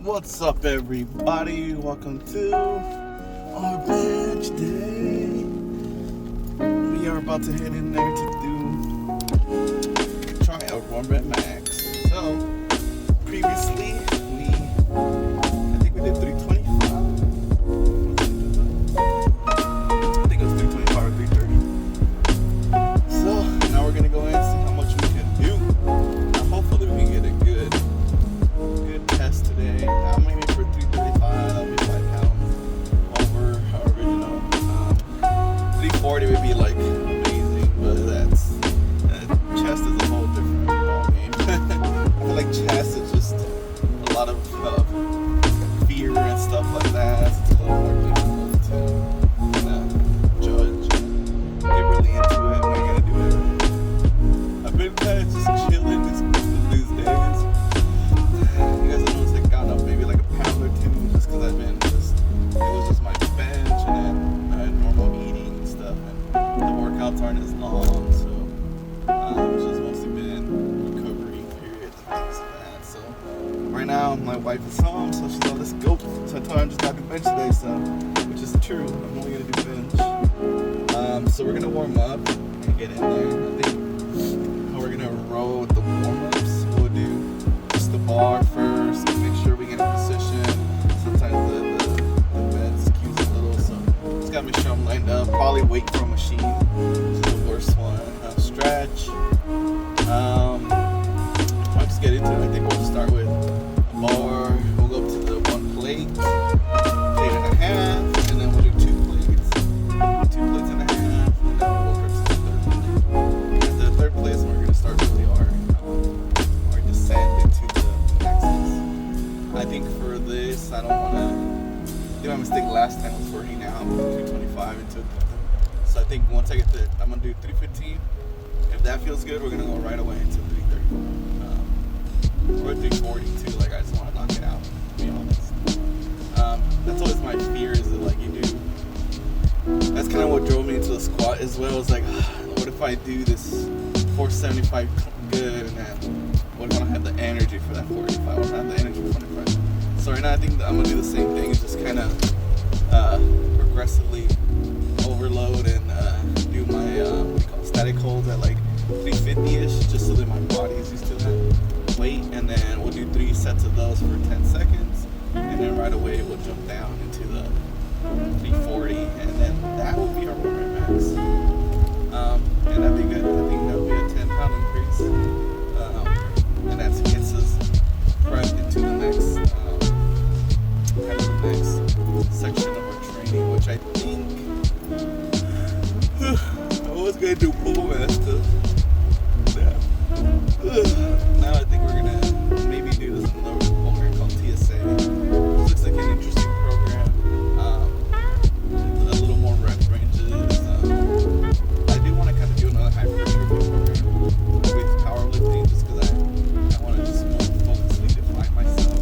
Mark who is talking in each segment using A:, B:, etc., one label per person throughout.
A: What's up, everybody? Welcome to our bench day. We are about to head in there to do try out 1 rep max. So previously I think we did 325. I think it was 325 or 330. So now we're gonna go in and see how much we can do. Hopefully we can get a good test today. I'm aiming for 335. That'll be 5 pounds over our original. 340 would be like amazing, but chest is a whole different ball game. I feel like chest is just a lot of fear and stuff like that. It's a little more difficult to judge, get really into it. We're gonna do it. I've been kind of just chilling these days. You guys have noticed I got up maybe like a pound or two just because it was just my bench and then normal eating and stuff, and the workouts aren't as long, so it's just mostly been recovery periods and things like that. So right now my wife is home, so she's like, let's go. So I told her I'm just not doing bench today, which is true. I'm only gonna do bench. So we're gonna warm up and get in there. I think how we're gonna roll with the warm-ups, we'll do just the bar first, make sure we get in position. Sometimes the bed skews a little, so just gotta make sure I'm lined up. Probably wait for a machine, which is the worst one. Stretch. I'll just get into it. I think we'll start with a bar. We'll go up to the 1 plate, plate and a half, and then we'll do 2 plates, 2 plates and a half, and then we'll go to the 3rd plate. At the 3rd place, we're gonna start really our descent into the maxes. I think for this, I don't want to do my mistake last time was working out 225 into it. So I think once I get I'm gonna do 315. If that feels good, we're gonna go right away into 330. Or 340 too. Like I just want to knock it out, to be honest. That's always my fear, is that like you do. That's kind of what drove me into the squat as well. It's like, what if I do this 475 good, and then what if I don't have the energy for that 45? What if I don't have the energy for 25? So right now I think that I'm gonna do the same thing, is just kind of progressively overload and do my what do you call it, static holds at like 350-ish, just so that my body is used to that weight, and then we'll do 3 sets of those for 10 seconds, and then right away we'll jump down into the 340, and then that will be our 1 rep max. And that'd be good. I think that'll be a 10-pound increase, and that gets us prepped into the next kind of the next section of our training, which I think I was gonna do pull master. Now I think we're gonna maybe do this another program called TSA. It looks like an interesting program. A little more rep ranges. I do want to kind of do another high pressure program with powerlifting, just because I want to just more focusly define myself.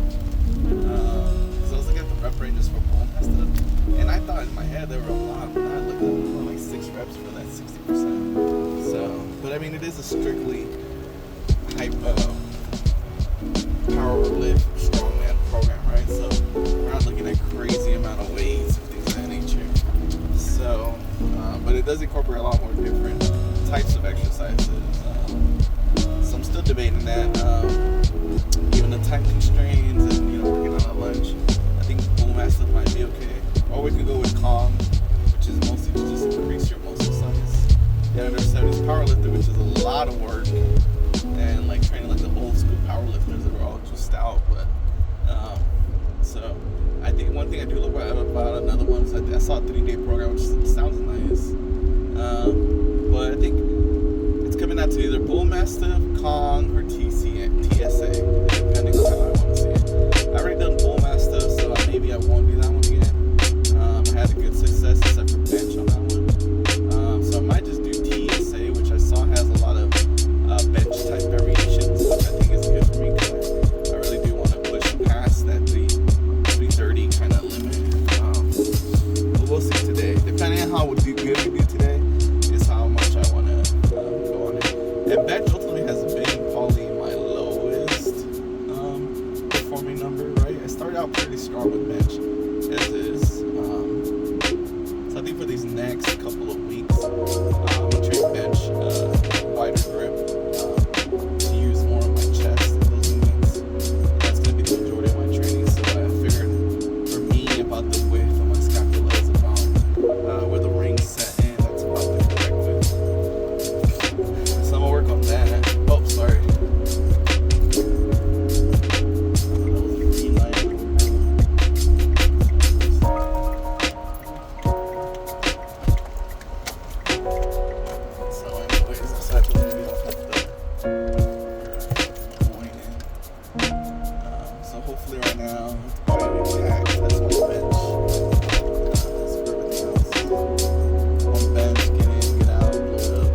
A: So I was looking at the rep ranges for pull master, and I thought in my head there were a lot. I looked at like 6 reps for that 60%. So, but I mean, it is a strictly type of power lift strongman program, right? So we're not looking at crazy amount of weights and things of that nature. So, but it does incorporate a lot more different types of exercises. So I'm still debating that, given the time constraints and working on a lunch. I think Bull Mastiff might be okay, or we could go with Kong, which is mostly to just increase your muscle size. The under 70s powerlifter, which is a lot of work, and like training like the old school powerlifters that were all just out. But so I think one thing I do love about another one is I saw a 3-day program, which sounds nice. But I think it's coming out to either Bull Mastiff, Kong, or TSA, depending on how I want to see it. I already done Bull Mastiff, so maybe I won't do that one again. I had a good success except for bench on that one. So I might just do TSA, which I saw has a lot of bench type variations, which I think is good for me, because I really do want to push past that 330 kind of limit. But we'll see today. Depending on how good we do today is how much I want to go on it. And bench ultimately has been probably performing number, right? I started out pretty strong with bench, as is. So I think for these next couple of weeks, I'm gonna train bench, wider grip, to use more of my chest and those movements. That's gonna be the majority of my training. So I figured for me, about the width of my scapula is about where the ring's set in. That's about the correct width. So I'm gonna work on that. Oh, sorry. Hopefully right now, that's one bench. That's everything else. One bench, get in, get out, blow it up.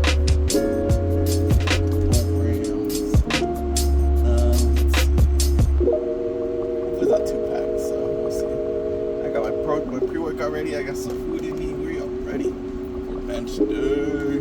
A: Programs. Let's see. Hopefully not too packed, so we'll see. I got my pre-workout ready. I got some food in me. We are ready for bench day.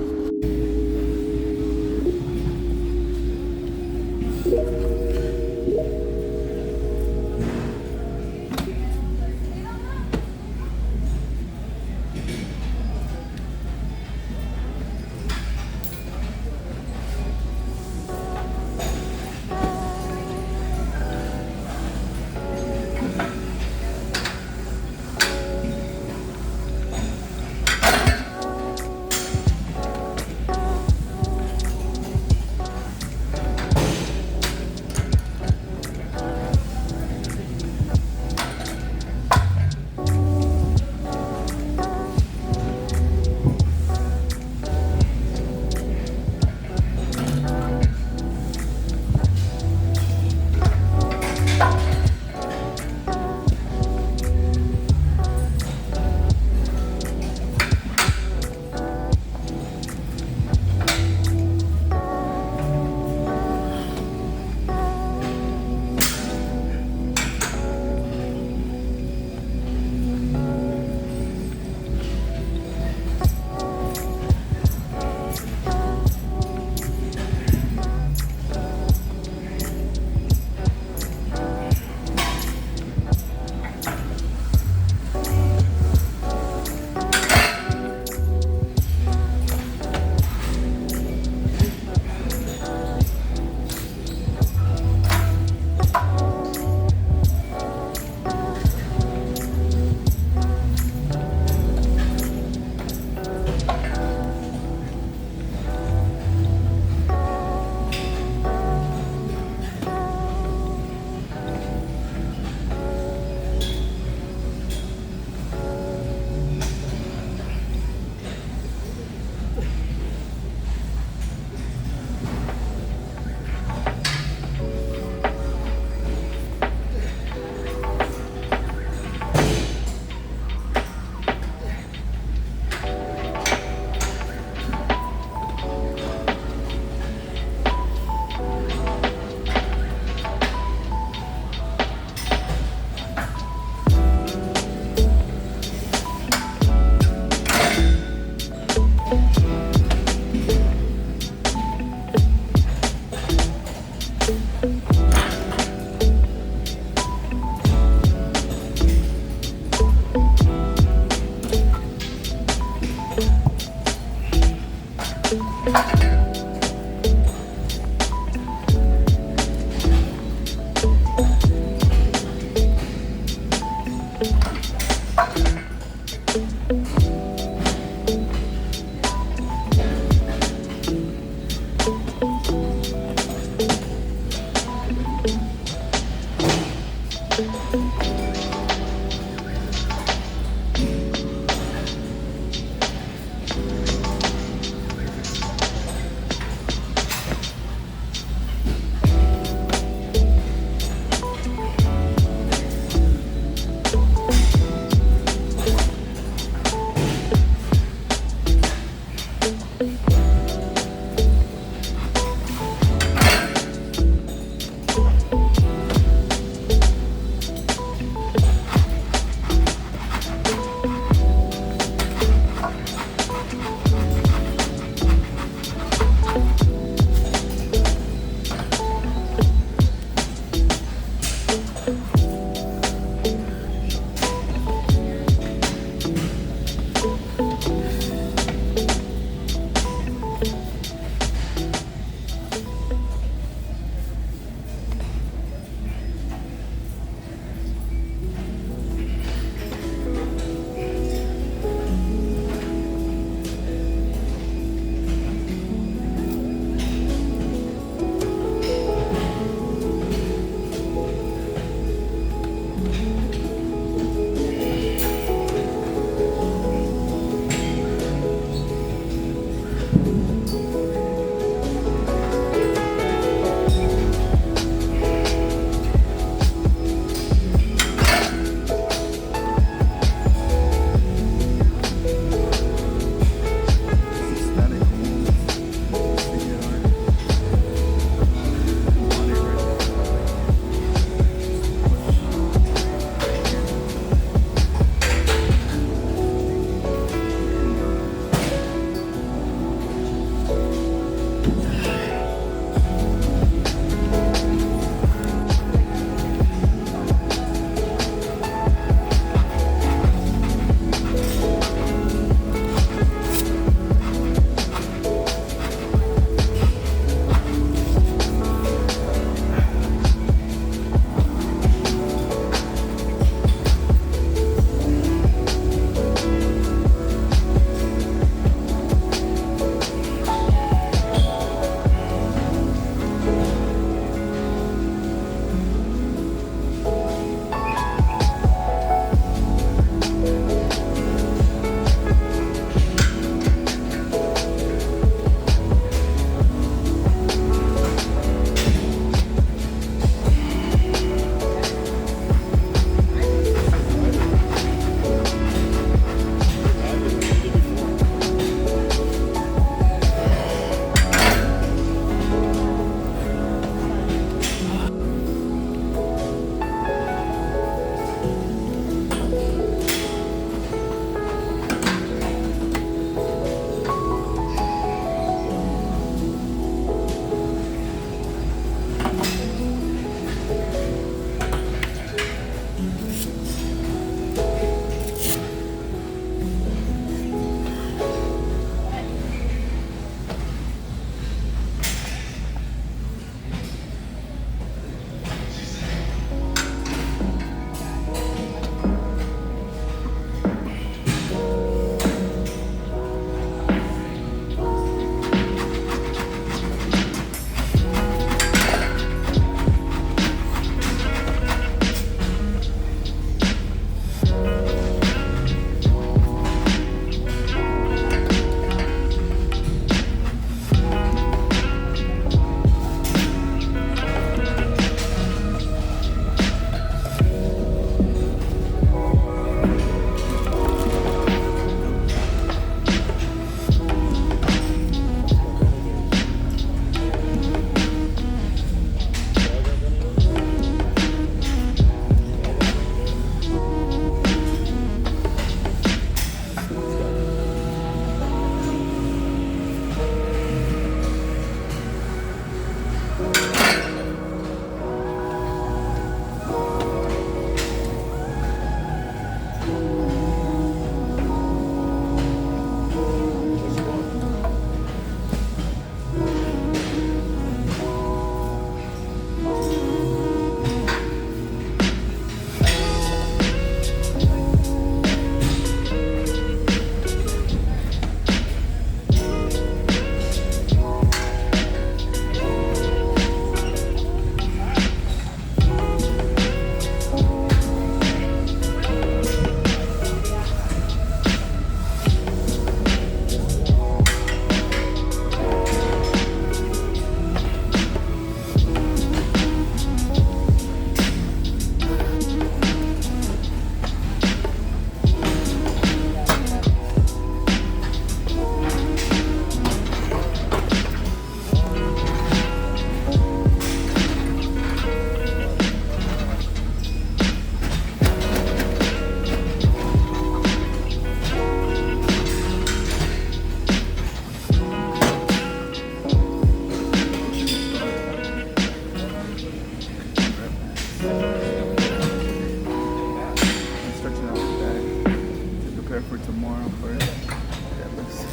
A: for tomorrow for deadlifts.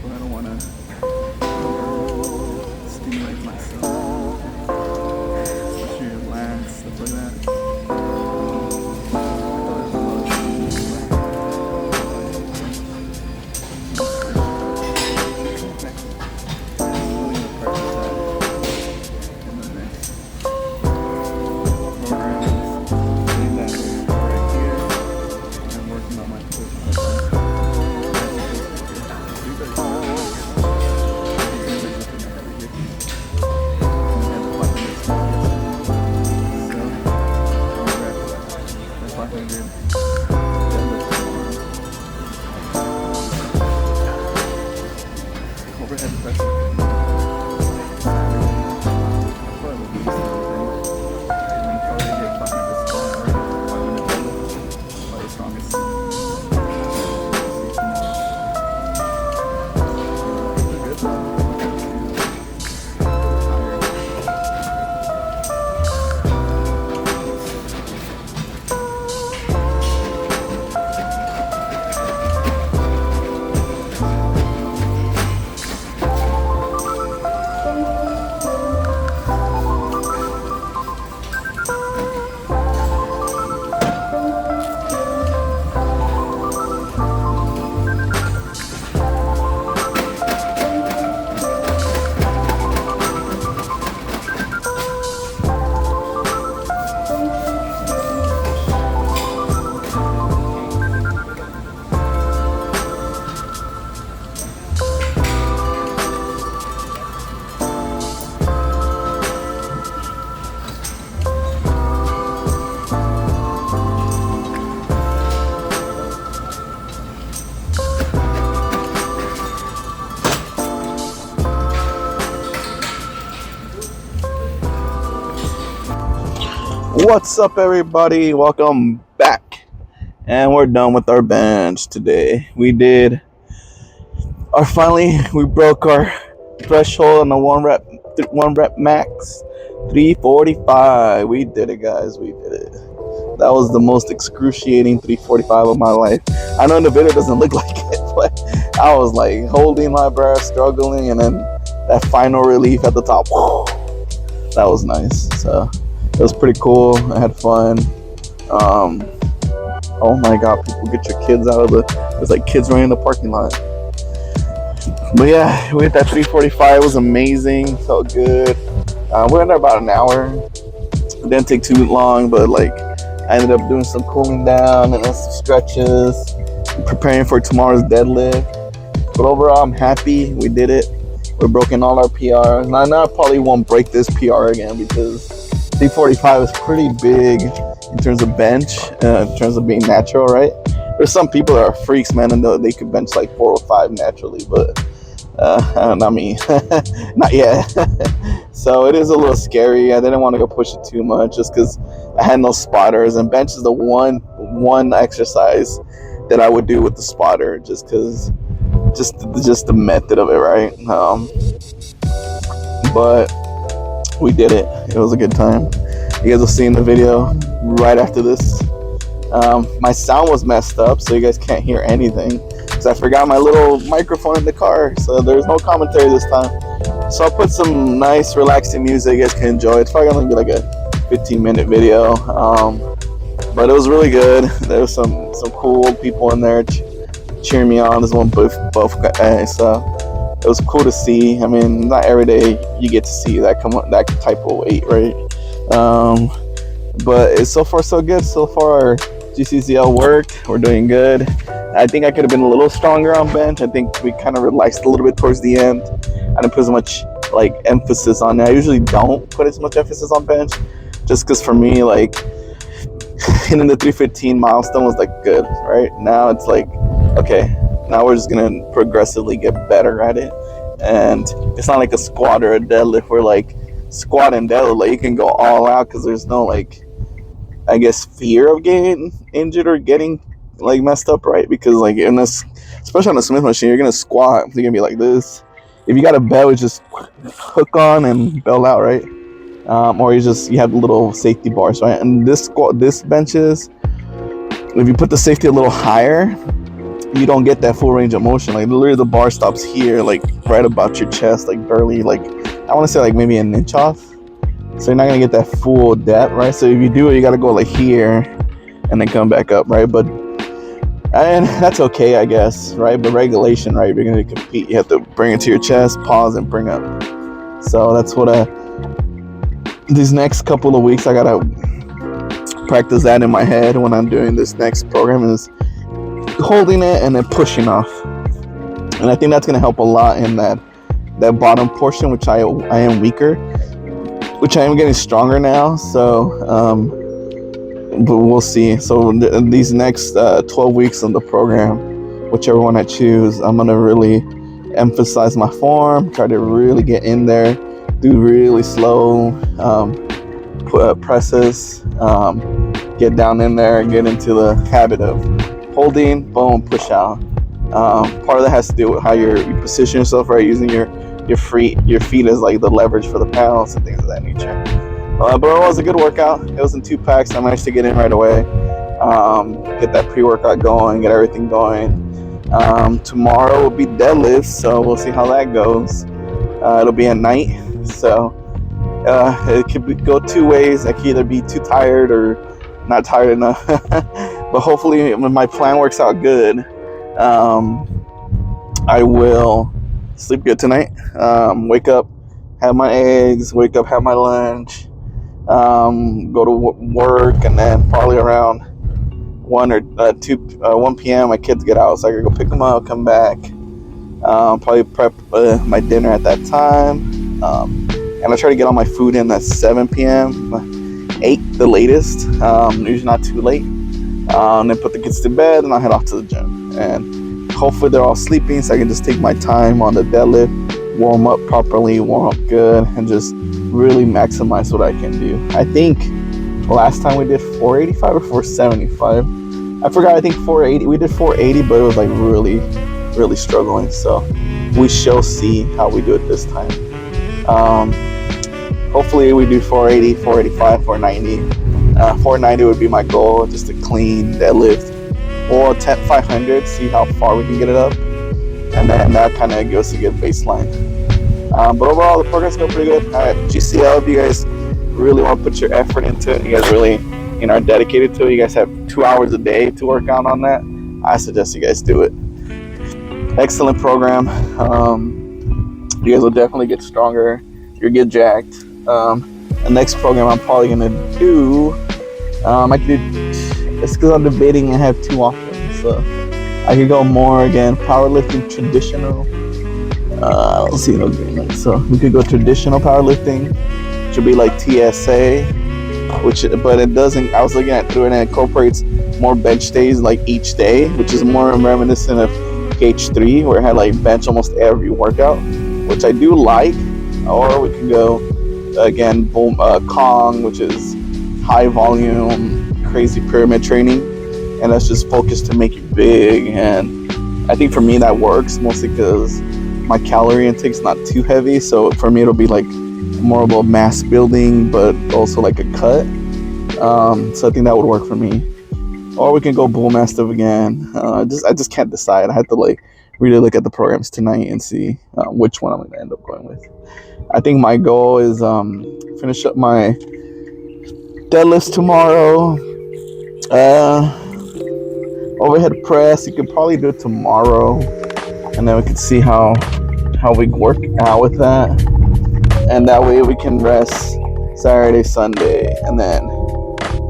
A: But I don't want to stimulate myself, especially your lats, stuff like that. Overhead press. What's up, everybody? Welcome back. And we're done with our bench today. We broke our threshold on the one rep max, 345. We did it, guys. We did it. That was the most excruciating 345 of my life. I know in the video it doesn't look like it, but I was like holding my breath, struggling, and then that final relief at the top. That was nice. So it was pretty cool. I had fun. Oh my god, people, get your kids out of there's like kids running in the parking lot. But yeah, we hit that 345. It was amazing. Felt good. We were in there about an hour. It didn't take too long, but like I ended up doing some cooling down and then some stretches, preparing for tomorrow's deadlift. But overall, I'm happy. We did it. We're broken all our PRs. Now I probably won't break this PR again because 345 is pretty big in terms of bench, in terms of being natural, right? There's some people that are freaks, man, and they could bench like 405 naturally, but not me. Not yet. So it is a little scary. I didn't want to go push it too much just because I had no spotters, and bench is the one exercise that I would do with the spotter just because just the method of it, right? But we did it. It was a good time. You guys will see in the video right after this. My sound was messed up, so you guys can't hear anything because I forgot my little microphone in the car, so there's no commentary this time. So I'll put some nice relaxing music you guys can enjoy. It's probably gonna be like a 15-minute video, but it was really good. There was some cool people in there cheering me on. This one buff guy, so it was cool to see. I mean, not every day you get to see that type of weight, right? But it's so far so good. So far, GZCL worked. We're doing good. I think I could have been a little stronger on bench. I think we kind of relaxed a little bit towards the end. I didn't put as much like emphasis on it. I usually don't put as much emphasis on bench, just because for me, like hitting the 315 milestone was like good, right? Now it's like, okay, now we're just gonna progressively get better at it. And it's not like a squat or a deadlift where like squat and deadlift, like you can go all out because there's no like, I guess, fear of getting injured or getting like messed up, right? Because like in this, especially on the Smith machine, you're gonna squat, you're gonna be like this. If you got a bell, it's just hook on and bell out, right? Or you have little safety bars, right? And this benches, if you put the safety a little higher, you don't get that full range of motion. Like literally the bar stops here, like right about your chest, like barely, like I want to say like maybe an inch off. So you're not gonna get that full depth, right? So if you do it, you gotta go like here and then come back up, right? But and that's okay, I guess, right? But regulation, right? If you're gonna compete, you have to bring it to your chest, pause, and bring up. So that's what these next couple of weeks I gotta practice that in my head when I'm doing this next program, is holding it and then pushing off. And I think that's gonna help a lot in that bottom portion, which I am weaker, which I am getting stronger now. So but we'll see. So these next 12 weeks of the program, whichever one I choose, I'm gonna really emphasize my form, try to really get in there, do really slow presses, get down in there and get into the habit of holding, boom, push out. Part of that has to do with how you position yourself, right? Using your feet as like the leverage for the pounds and things of that nature. But it was a good workout. It was in 2 packs. I managed to get in right away. Get that pre-workout going, get everything going. Tomorrow will be deadlifts, so we'll see how that goes. It'll be at night, so it could go 2 ways. I could either be too tired or not tired enough. But hopefully, when my plan works out good, I will sleep good tonight. Wake up, have my eggs. Wake up, have my lunch. Go to work, and then probably around 1 or 1 p.m. my kids get out, so I can go pick them up, come back. Probably prep my dinner at that time, and I try to get all my food in at 7 p.m. 8 the latest, usually not too late. And then put the kids to bed, and I'll head off to the gym. And hopefully they're all sleeping, so I can just take my time on the deadlift, warm up properly, warm up good, and just really maximize what I can do. I think last time we did 485 or 475. I forgot. I think 480. We did 480, but it was like really, really struggling. So we shall see how we do it this time. Hopefully we do 480, 485, 490. 490 would be my goal, just a clean deadlift, or 500, see how far we can get it up, and then that kind of gives us a good baseline. But overall, the program's going pretty good. At GZCL, if you guys really want to put your effort into it, you guys really are dedicated to it, you guys have 2 hours a day to work out on that, I suggest you guys do it. Excellent program. You guys will definitely get stronger. You'll get jacked. The next program I'm probably going to do, I could do, it's because I'm debating and have 2 options. So I could go more, again, powerlifting traditional. Let's see what I'm doing. So we could go traditional powerlifting, which would be like TSA, but it doesn't, I was looking at through it, and it incorporates more bench days like each day, which is more reminiscent of H3, where it had like bench almost every workout, which I do like. Or we can go again, Kong, which is high volume, crazy pyramid training, and that's just focused to make you big. And I think for me that works mostly because my calorie intake's not too heavy, so for me it'll be like more of a mass building, but also like a cut. So I think that would work for me. Or we can go Bull Mastiff again. I just can't decide. I have to like really look at the programs tonight and see which one I'm going to end up going with. I think my goal is finish up my deadlifts tomorrow. Overhead press, you could probably do it tomorrow, and then we can see how we work out with that. And that way we can rest Saturday, Sunday, and then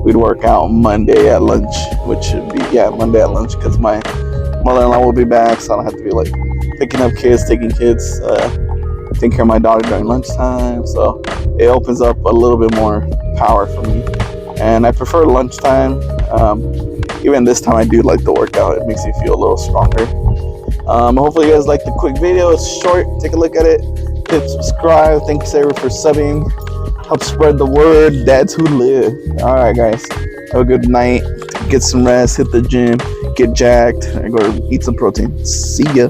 A: we'd work out Monday at lunch, which should be, Monday at lunch, because my mother-in-law will be back, so I don't have to be like picking up kids, taking kids, taking care of my daughter during lunchtime. So it opens up a little bit more power for me, and I prefer lunchtime. Even this time I do like the workout. It makes me feel a little stronger. Hopefully you guys like the quick video. It's short. Take a look at it. Hit subscribe. Thanks Sarah for subbing. Help spread the word. Dads who live. All right, guys. Have a good night. Get some rest. Hit the gym. Get jacked. And go eat some protein. See ya.